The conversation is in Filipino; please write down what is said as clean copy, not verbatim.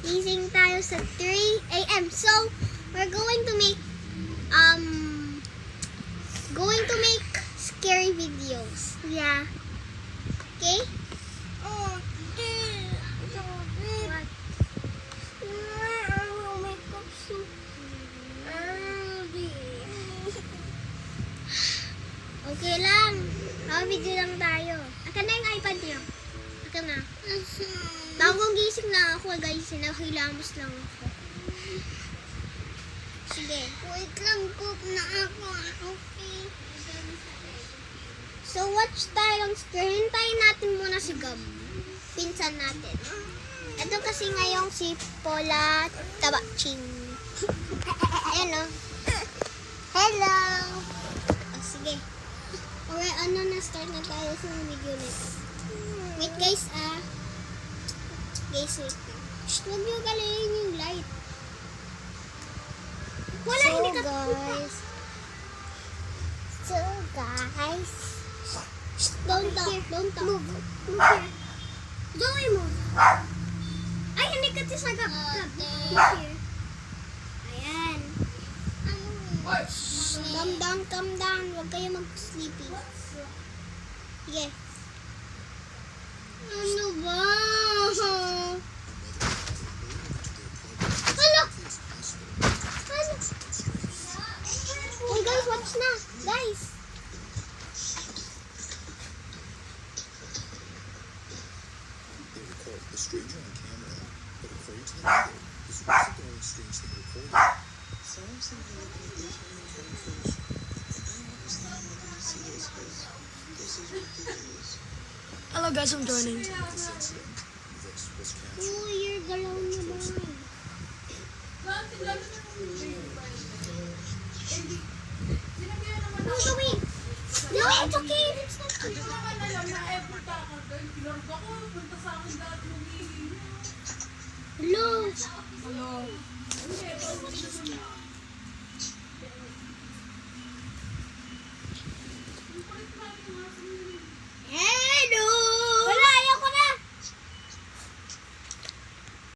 Gising tayo sa 3 a.m. So, we're going to make scary videos. Yeah. Okay? Oh, what? I will make up soup early. Okay lang. Video lang tayo. Akan na yung iPad niyo. Akan na. Bagong gising na ako, guys. Sinahilamos lang ako. Sige. Wait lang, cook na ako. Okay. So, watch tayo ng screen. Hintayin natin muna si Gab. Pinsan natin. Ito kasi ngayong si Paula Tabaching. Ayan o. Hello! Sige. Okay, na-start na tayo sa video nito. Wait guys, Guys, wait. Shh, huwag niyo galayin yung light. Wala, so, hindi ka... Shh, don't talk. Move here. Zoe, move. Ay, hindi ka tisagap. Move here. Ayan. Calm down. Huwag kayo mag-sleepy. Sige. Ano ba? Hala! Oh guys, watch na. Guys. They recorded the stranger on camera, but according to the video, this wasn't the only strange thing recorded. Some seem to look at this one and trying to finish. I don't understand why they see this because this is ridiculous. Hello guys, I'm joining. This incident, this was captured. Oh, you're galaw niya ba? No, Zoe. No, it's okay. It's not okay. Hello. Hello.